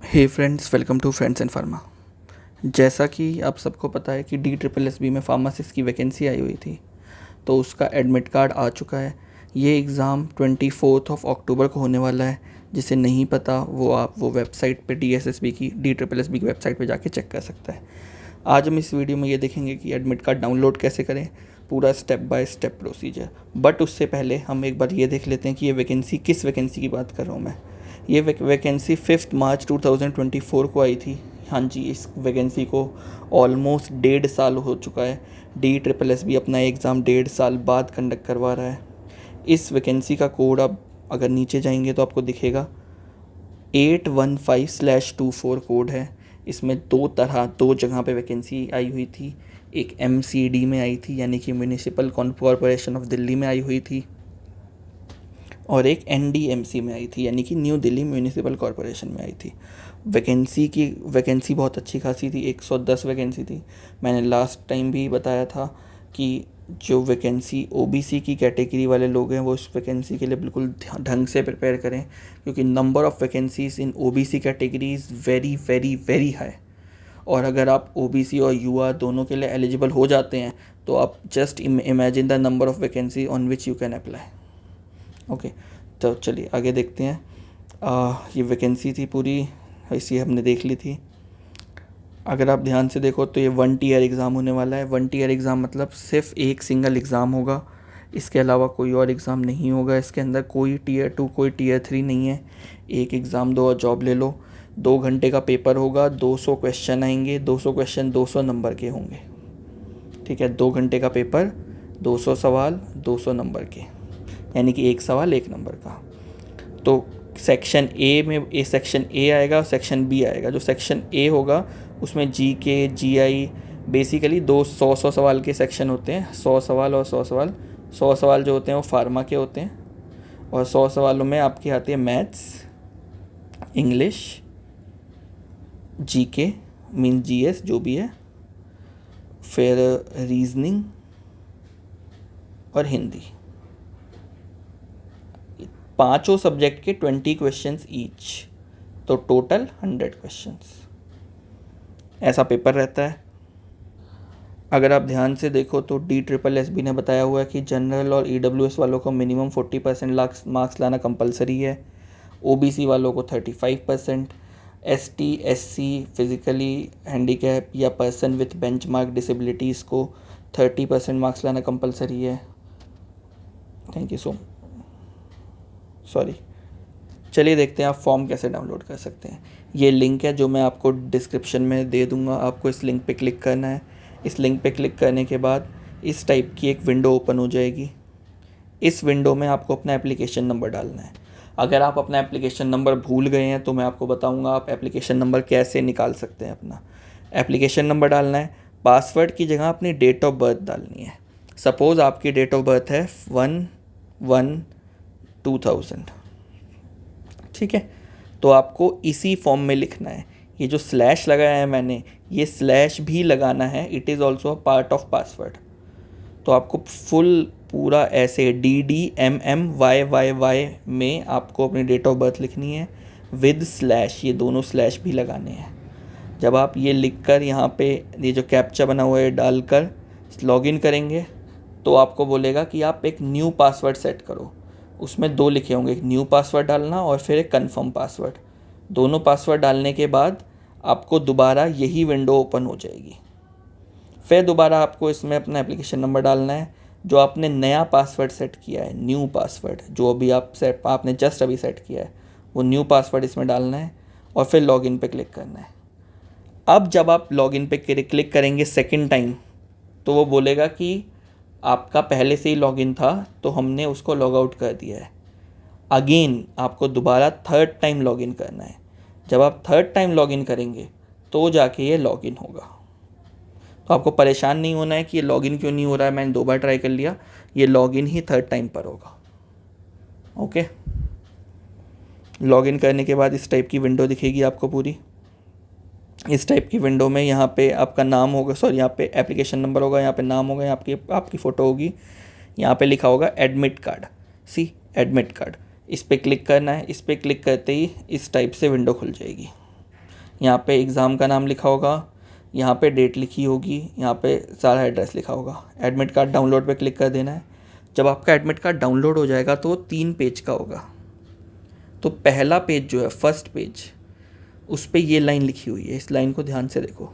Hey friends, welcome to friends and pharma. जैसा कि आप सबको पता है कि DSSB में फार्मासिस्ट की वैकेंसी आई हुई थी, तो उसका एडमिट कार्ड आ चुका है। ये एग्ज़ाम 24 अक्टूबर को होने वाला है। जिसे नहीं पता वो वेबसाइट पे DSSB की वेबसाइट पे जाके चेक कर सकता है। आज हम इस वीडियो में ये देखेंगे कि एडमिट कार्ड डाउनलोड कैसे करें, पूरा step by step procedure. But उससे पहले हम एक बार ये देख लेते हैं कि ये किस वैकेंसी की बात कर रहा हूँ मैं। ये वैकेंसी 5 मार्च 2024 को आई थी। हाँ जी, इस वैकेंसी को ऑलमोस्ट 1.5 साल हो चुका है। DSSB अपना एग्ज़ाम 1.5 साल बाद कंडक्ट करवा रहा है। इस वैकेंसी का कोड आप अगर नीचे जाएंगे तो आपको दिखेगा 815/24 कोड है। इसमें दो जगह पे वैकेंसी आई हुई थी। एक MCD में आई थी, यानी कि म्यूनिसिपल कॉरपोरेशन ऑफ दिल्ली में आई हुई थी, और एक NDMC में आई थी, यानी कि न्यू दिल्ली म्यूनिसिपल कॉरपोरेशन में आई थी। वैकेंसी बहुत अच्छी खासी थी, 110 वैकेंसी थी। मैंने लास्ट टाइम भी बताया था कि जो वैकेंसी OBC की कैटेगरी वाले लोग हैं वो इस वैकेंसी के लिए बिल्कुल ढंग से प्रिपेयर करें, क्योंकि number of vacancies in OBC category is very very very high. और अगर आप OBC और युवा दोनों के लिए एलिजिबल हो जाते हैं तो आप just imagine the number of vacancy on which you can apply. Okay, तो चलिए आगे देखते हैं। ये वैकेंसी थी पूरी, इसी हमने देख ली थी। अगर आप ध्यान से देखो तो ये 1 टीयर एग्ज़ाम होने वाला है। 1 टीयर एग्ज़ाम मतलब सिर्फ एक सिंगल एग्ज़ाम होगा, इसके अलावा कोई और एग्ज़ाम नहीं होगा। इसके अंदर कोई टीयर 2 कोई टीयर 3 नहीं है। एक एग्ज़ाम दो और जॉब ले लो। 2 घंटे का पेपर होगा, 200 क्वेश्चन आएंगे, 200 क्वेश्चन 200 नंबर के होंगे। ठीक है, 2 घंटे का पेपर, 200 सवाल, 200 नंबर के, यानी कि एक सवाल 1 नंबर का। तो सेक्शन ए आएगा और सेक्शन बी आएगा। जो सेक्शन ए होगा उसमें GK GI बेसिकली 100 सवाल के सेक्शन होते हैं। 100 सवाल और 100 सवाल। 100 सवाल जो होते हैं वो फार्मा के होते हैं, और 100 सवालों में आपकी आती है maths, English, GK mean GS जो भी है, फिर रीजनिंग और हिंदी। पांचों सब्जेक्ट के 20 क्वेश्चंस ईच, तो टोटल 100 क्वेश्चंस ऐसा पेपर रहता है। अगर आप ध्यान से देखो तो DSSB ने बताया हुआ है कि जनरल और EWS वालों को मिनिमम 40% मार्क्स लाना कंपलसरी है, OBC वालों को 35%, ST SC फिज़िकली हैंडीकैप या पर्सन विथ बेंचमार्क डिसेबिलिटीज़ को 30% मार्क्स लाना कंपलसरी है। Thank you sorry. चलिए देखते हैं आप फॉर्म कैसे डाउनलोड कर सकते हैं। ये लिंक है जो मैं आपको डिस्क्रिप्शन में दे दूंगा। आपको इस लिंक पे क्लिक करना है। इस लिंक पे क्लिक करने के बाद इस टाइप की एक विंडो ओपन हो जाएगी। इस विंडो में आपको अपना एप्लीकेशन नंबर डालना है। अगर आप अपना एप्लीकेशन नंबर भूल गए हैं तो मैं आपको बताऊंगा आप एप्लीकेशन नंबर कैसे निकाल सकते हैं। अपना एप्लीकेशन नंबर डालना है। पासवर्ड की जगह अपनी डेट ऑफ बर्थ डालनी है। सपोज़ आपकी डेट ऑफ बर्थ है 1/1/2000। ठीक है, तो आपको इसी फॉर्म में लिखना है। ये जो स्लैश लगाया है मैंने, ये स्लैश भी लगाना है। It is also a part of password. तो आपको पूरा ऐसे DDMMYYY में आपको अपनी डेट ऑफ बर्थ लिखनी है विद स्लैश, ये दोनों स्लैश भी लगाने हैं। जब आप ये लिख कर यहाँ पे ये जो कैप्चा बना हुआ है डालकर लॉगिन करेंगे तो आपको बोलेगा कि आप एक न्यू पासवर्ड सेट करो। उसमें 2 लिखे होंगे, एक न्यू पासवर्ड डालना और फिर एक कंफर्म पासवर्ड। दोनों पासवर्ड डालने के बाद आपको दोबारा यही विंडो ओपन हो जाएगी। फिर दोबारा आपको इसमें अपना एप्लीकेशन नंबर डालना है, जो आपने नया पासवर्ड सेट किया है, न्यू पासवर्ड जो अभी आपने जस्ट अभी सेट किया है, वो न्यू पासवर्ड इसमें डालना है और फिर लॉगिन पे क्लिक करना है। अब जब आप लॉगिन पे क्लिक करेंगे सेकेंड टाइम तो वो बोलेगा कि आपका पहले से ही लॉगिन था तो हमने उसको लॉग आउट कर दिया है। अगेन आपको दोबारा थर्ड टाइम लॉगिन करना है। जब आप थर्ड टाइम लॉगिन करेंगे तो जाके ये लॉगिन होगा। तो आपको परेशान नहीं होना है कि ये लॉगिन क्यों नहीं हो रहा है, मैंने 2 बार ट्राई कर लिया। ये लॉगिन ही थर्ड टाइम पर होगा। ओके, लॉगिन करने के बाद इस टाइप की विंडो दिखेगी आपको पूरी। इस टाइप की विंडो में यहाँ पे आपका नाम होगा, यहाँ पे एप्लीकेशन नंबर होगा, यहाँ पे नाम होगा, यहाँ आपकी फ़ोटो होगी, यहाँ पे लिखा होगा एडमिट कार्ड। एडमिट कार्ड, इस पर क्लिक करना है। इस पर क्लिक करते ही इस टाइप से विंडो खुल जाएगी। यहाँ पे एग्ज़ाम का नाम लिखा होगा, यहाँ पे डेट लिखी होगी, यहाँ पे सारा एड्रेस लिखा होगा। एडमिट कार्ड डाउनलोड पे क्लिक कर देना है। जब आपका एडमिट कार्ड डाउनलोड हो जाएगा तो 3 पेज का होगा। तो पहला पेज जो है, फर्स्ट पेज, उस पर ये लाइन लिखी हुई है, इस लाइन को ध्यान से देखो।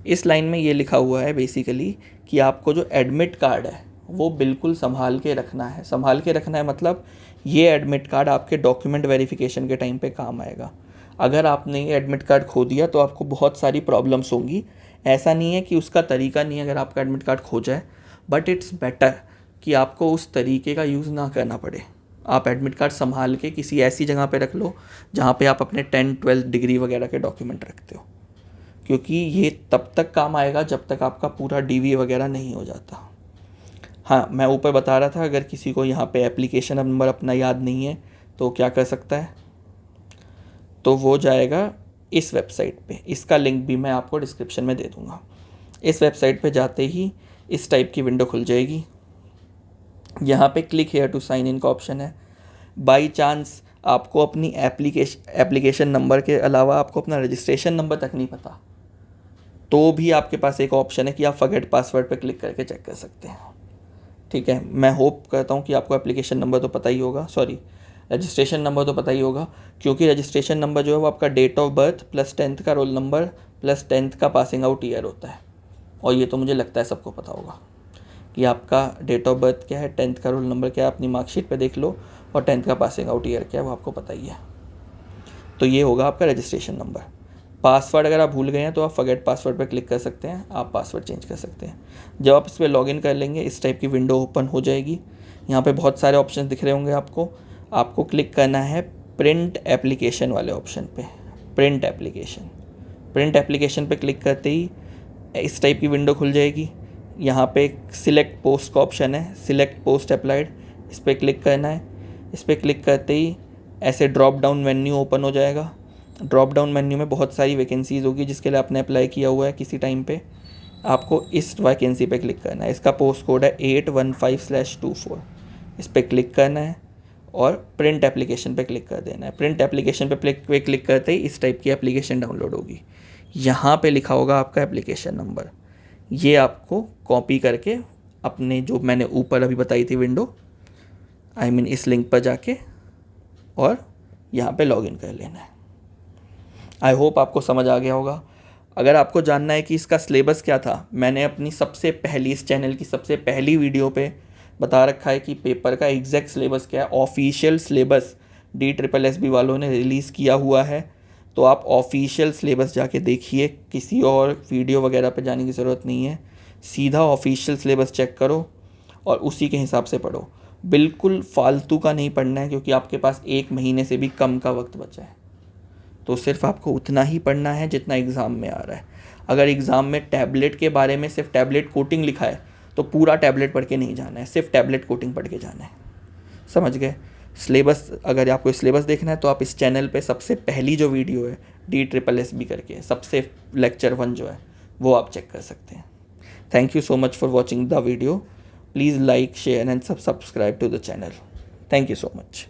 इस लाइन में ये लिखा हुआ है बेसिकली कि आपको जो एडमिट कार्ड है वो बिल्कुल संभाल के रखना है। संभाल के रखना है मतलब ये एडमिट कार्ड आपके डॉक्यूमेंट वेरिफिकेशन के टाइम पे काम आएगा। अगर आपने ये एडमिट कार्ड खो दिया तो आपको बहुत सारी प्रॉब्लम्स होंगी। ऐसा नहीं है कि उसका तरीका नहीं है अगर आपका एडमिट कार्ड खो जाए, बट इट्स बेटर कि आपको उस तरीके का यूज़ ना करना पड़े। आप एडमिट कार्ड संभाल के किसी ऐसी जगह पे रख लो जहाँ पे आप अपने 10-12 डिग्री वगैरह के डॉक्यूमेंट रखते हो, क्योंकि ये तब तक काम आएगा जब तक आपका पूरा डीवी वगैरह नहीं हो जाता। हाँ, मैं ऊपर बता रहा था, अगर किसी को यहाँ पे एप्लीकेशन नंबर अपना याद नहीं है तो क्या कर सकता है, तो वो जाएगा इस वेबसाइट पे। इसका लिंक भी मैं आपको डिस्क्रिप्शन में दे दूँगा। इस वेबसाइट पे जाते ही इस टाइप की विंडो खुल जाएगी। यहाँ पे click here to sign in का ऑप्शन है। बाई चांस आपको अपनी एप्लीकेशन नंबर के अलावा आपको अपना रजिस्ट्रेशन नंबर तक नहीं पता, तो भी आपके पास एक ऑप्शन है कि आप फॉरगेट पासवर्ड पे क्लिक करके चेक कर सकते हैं। ठीक है, मैं होप करता हूँ कि आपको एप्लीकेशन नंबर तो पता ही होगा, सॉरी रजिस्ट्रेशन नंबर तो पता ही होगा, क्योंकि रजिस्ट्रेशन नंबर जो है वो आपका date of birth plus 10th का रोल नंबर प्लस 10th का पासिंग आउट ईयर होता है। और ये तो मुझे लगता है सबको पता होगा कि आपका डेट ऑफ बर्थ क्या है, 10th का रोल नंबर क्या है, अपनी मार्कशीट पे देख लो, और 10th का पासिंग आउट ईयर क्या है वो आपको पता ही है। तो ये होगा आपका रजिस्ट्रेशन नंबर। पासवर्ड अगर आप भूल गए हैं तो आप फॉरगेट पासवर्ड पर क्लिक कर सकते हैं, आप पासवर्ड चेंज कर सकते हैं। जब आप इस पर लॉगिन कर लेंगे इस टाइप की विंडो ओपन हो जाएगी। यहाँ पे बहुत सारे ऑप्शन दिख रहे होंगे आपको क्लिक करना है प्रिंट एप्लीकेशन वाले ऑप्शन पे। प्रिंट एप्लीकेशन पे क्लिक करते ही इस टाइप की विंडो खुल जाएगी। यहाँ पे सिलेक्ट पोस्ट का ऑप्शन है, सिलेक्ट पोस्ट अप्लाइड, इस पर क्लिक करना है। इस पर क्लिक करते ही ऐसे ड्रॉप डाउन मेन्यू ओपन हो जाएगा। ड्रॉप डाउन मेन्यू में बहुत सारी वैकेंसीज़ होगी जिसके लिए आपने अप्लाई किया हुआ है किसी टाइम पे। आपको इस वैकेंसी पे क्लिक करना है, इसका पोस्ट कोड है 815/24। इस पर क्लिक करना है और प्रिंट एप्लीकेशन पे क्लिक कर देना है। प्रिंट एप्लीकेशन पे क्लिक करते ही इस टाइप की एप्लीकेशन डाउनलोड होगी। यहाँ पे लिखा होगा आपका एप्लीकेशन नंबर, ये आपको कॉपी करके अपने जो मैंने ऊपर अभी बताई थी विंडो, इस लिंक पर जाके और यहाँ पे लॉगिन कर लेना है। आई होप आपको समझ आ गया होगा। अगर आपको जानना है कि इसका सिलेबस क्या था, मैंने अपनी सबसे पहली, इस चैनल की सबसे पहली वीडियो पे बता रखा है कि पेपर का एग्जैक्ट सिलेबस क्या है। ऑफिशियल सिलेबस DSSB वालों ने रिलीज़ किया हुआ है, तो आप ऑफिशियल सिलेबस जाके देखिए, किसी और वीडियो वगैरह पे जाने की ज़रूरत नहीं है। सीधा ऑफिशियल सिलेबस चेक करो और उसी के हिसाब से पढ़ो। बिल्कुल फालतू का नहीं पढ़ना है, क्योंकि आपके पास 1 महीने से भी कम का वक्त बचा है। तो सिर्फ आपको उतना ही पढ़ना है जितना एग्ज़ाम में आ रहा है। अगर एग्ज़ाम में टैबलेट के बारे में सिर्फ टैबलेट कोटिंग लिखा है तो पूरा टैबलेट पढ़ के नहीं जाना है, सिर्फ टैबलेट कोटिंग पढ़ के जाना है। समझ गए? सिलेबस, अगर आपको सिलेबस देखना है तो आप इस चैनल पे सबसे पहली जो वीडियो है DSSB करके, सबसे लेक्चर 1 जो है वो आप चेक कर सकते हैं। Thank you so much for watching the video. Please like, share and subscribe to the channel. Thank you so much.